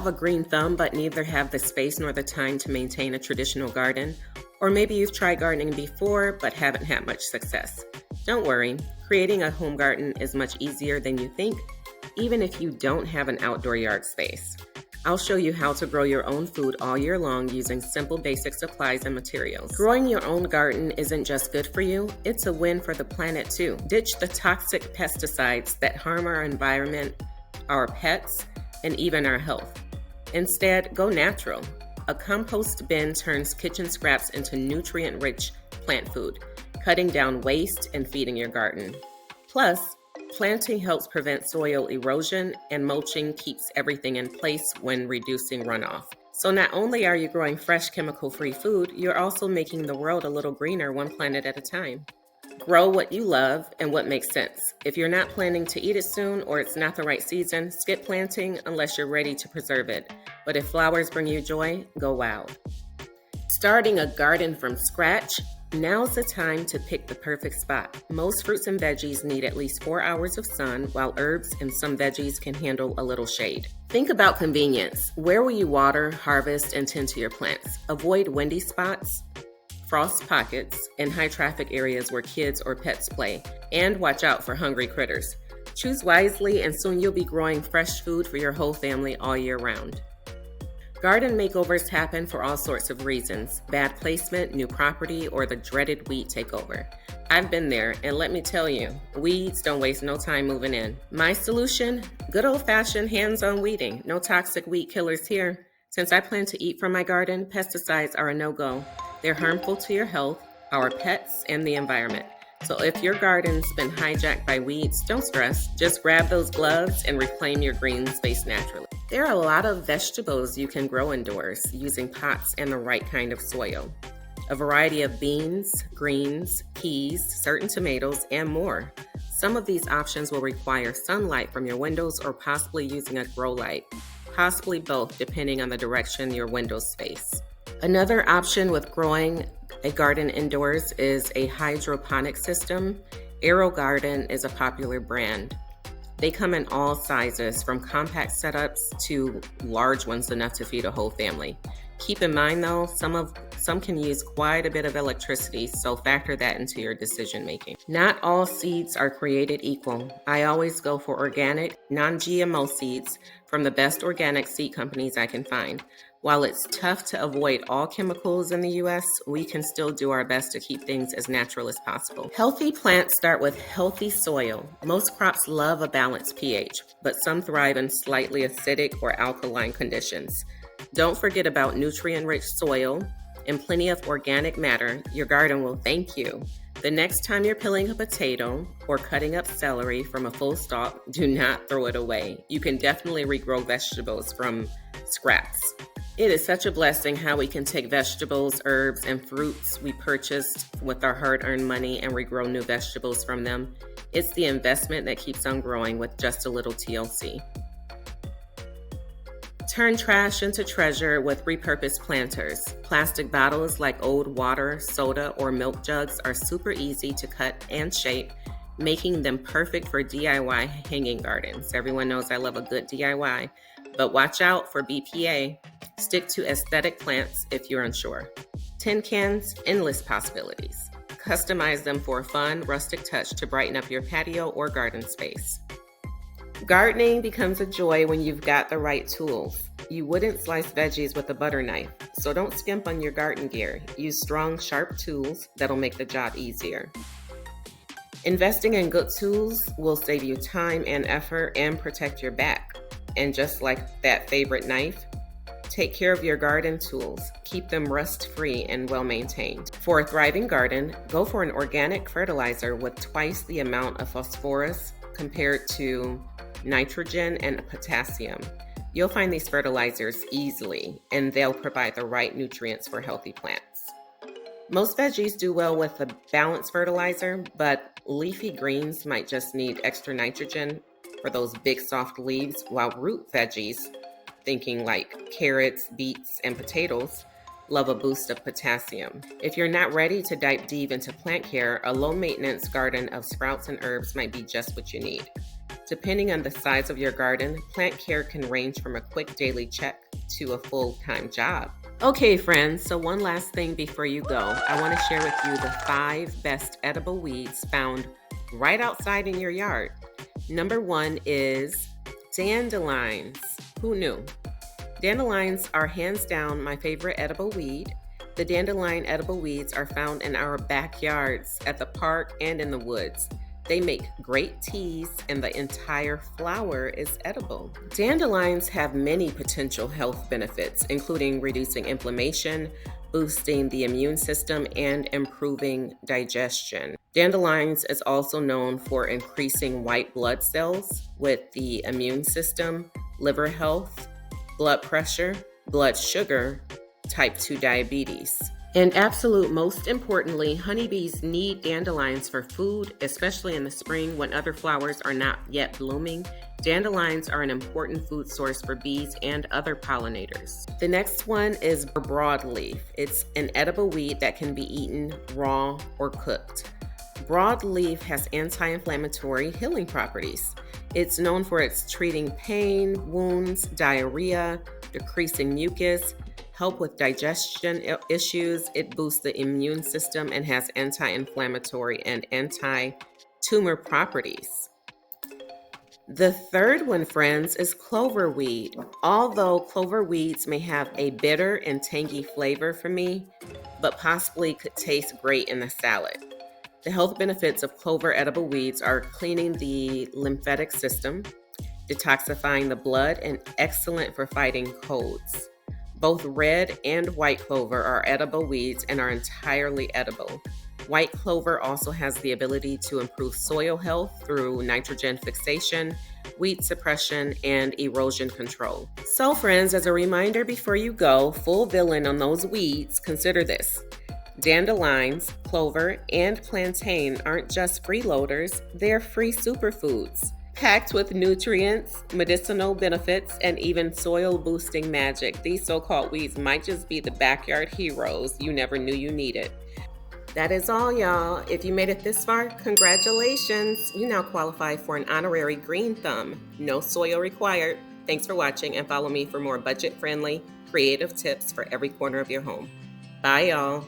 have a green thumb but neither have the space nor the time to maintain a traditional garden, or maybe you've tried gardening before but haven't had much success. Don't worry, creating a home garden is much easier than you think, even if you don't have an outdoor yard space. I'll show you how to grow your own food all year long using simple basic supplies and materials. Growing your own garden isn't just good for you, it's a win for the planet too. Ditch the toxic pesticides that harm our environment, our pets, and even our health. Instead, go natural. A compost bin turns kitchen scraps into nutrient-rich plant food, cutting down waste and feeding your garden. Plus, planting helps prevent soil erosion, and mulching keeps everything in place when reducing runoff. So not only are you growing fresh, chemical-free food, you're also making the world a little greener, one planet at a time. Grow what you love and what makes sense. If you're not planning to eat it soon or it's not the right season, skip planting unless you're ready to preserve it. But if flowers bring you joy, go wild. Starting a garden from scratch? Now's the time to pick the perfect spot. Most fruits and veggies need at least 4 hours of sun, while herbs and some veggies can handle a little shade. Think about convenience. Where will you water, harvest, and tend to your plants? Avoid windy spots, frost pockets, and high traffic areas where kids or pets play. And watch out for hungry critters. Choose wisely, and soon you'll be growing fresh food for your whole family all year round. Garden makeovers happen for all sorts of reasons: bad placement, new property, or the dreaded weed takeover. I've been there, and let me tell you, weeds don't waste no time moving in. My solution? Good old-fashioned hands-on weeding. No toxic weed killers here. Since I plan to eat from my garden, pesticides are a no-go. They're harmful to your health, our pets, and the environment. So if your garden's been hijacked by weeds, don't stress. Just grab those gloves and reclaim your green space naturally. There are a lot of vegetables you can grow indoors using pots and the right kind of soil. A variety of beans, greens, peas, certain tomatoes, and more. Some of these options will require sunlight from your windows or possibly using a grow light. Possibly both, depending on the direction your windows face. Another option with growing a garden indoors is a hydroponic system. AeroGarden is a popular brand. They come in all sizes, from compact setups to large ones enough to feed a whole family. Keep in mind though, some can use quite a bit of electricity, so factor that into your decision making. Not all seeds are created equal. I always go for organic, non-GMO seeds from the best organic seed companies I can find. While it's tough to avoid all chemicals in the US, we can still do our best to keep things as natural as possible. Healthy plants start with healthy soil. Most crops love a balanced pH, but some thrive in slightly acidic or alkaline conditions. Don't forget about nutrient-rich soil and plenty of organic matter. Your garden will thank you. The next time you're peeling a potato or cutting up celery from a full stalk, do not throw it away. You can definitely regrow vegetables from scraps. It is such a blessing how we can take vegetables, herbs, and fruits we purchased with our hard-earned money and regrow new vegetables from them. It's the investment that keeps on growing with just a little TLC. Turn trash into treasure with repurposed planters. Plastic bottles like old water, soda, or milk jugs are super easy to cut and shape, making them perfect for DIY hanging gardens. Everyone knows I love a good DIY, but watch out for BPA. Stick to aesthetic plants if you're unsure. Tin cans, endless possibilities. Customize them for a fun, rustic touch to brighten up your patio or garden space. Gardening becomes a joy when you've got the right tools. You wouldn't slice veggies with a butter knife, so don't skimp on your garden gear. Use strong, sharp tools that'll make the job easier. Investing in good tools will save you time and effort and protect your back. And just like that favorite knife, take care of your garden tools. Keep them rust-free and well-maintained. For a thriving garden, go for an organic fertilizer with twice the amount of phosphorus compared to nitrogen and potassium. You'll find these fertilizers easily, and they'll provide the right nutrients for healthy plants. Most veggies do well with a balanced fertilizer, but leafy greens might just need extra nitrogen for those big soft leaves, while root veggies, thinking like carrots, beets, and potatoes, love a boost of potassium. If you're not ready to dive deep into plant care, a low-maintenance garden of sprouts and herbs might be just what you need. Depending on the size of your garden, plant care can range from a quick daily check to a full-time job. Okay, friends, so one last thing before you go. I want to share with you the 5 best edible weeds found right outside in your yard. Number 1 is dandelions. Who knew? Dandelions are hands down my favorite edible weed. The dandelion edible weeds are found in our backyards, at the park, and in the woods. They make great teas, and the entire flower is edible. Dandelions have many potential health benefits, including reducing inflammation, boosting the immune system, and improving digestion. Dandelions is also known for increasing white blood cells with the immune system, liver health, blood pressure, blood sugar, type 2 diabetes. And absolute most importantly, honeybees need dandelions for food, especially in the spring when other flowers are not yet blooming. Dandelions are an important food source for bees and other pollinators. The next one is broadleaf. It's an edible weed that can be eaten raw or cooked. Broadleaf has anti-inflammatory healing properties. It's known for its treating pain, wounds, diarrhea, decreasing mucus, help with digestion issues. It boosts the immune system and has anti-inflammatory and anti-tumor properties. The third one, friends, is clover weed. Although clover weeds may have a bitter and tangy flavor for me, but possibly could taste great in a salad. The health benefits of clover edible weeds are cleaning the lymphatic system, detoxifying the blood, and excellent for fighting colds. Both red and white clover are edible weeds and are entirely edible. White clover also has the ability to improve soil health through nitrogen fixation, weed suppression, and erosion control. So friends, as a reminder before you go, full villain on those weeds, consider this. Dandelions, clover, and plantain aren't just freeloaders, they're free superfoods, packed with nutrients, medicinal benefits, and even soil-boosting magic. These so-called weeds might just be the backyard heroes you never knew you needed. That is all, y'all. If you made it this far, congratulations. You now qualify for an honorary green thumb. No soil required. Thanks for watching, and follow me for more budget-friendly, creative tips for every corner of your home. Bye, y'all.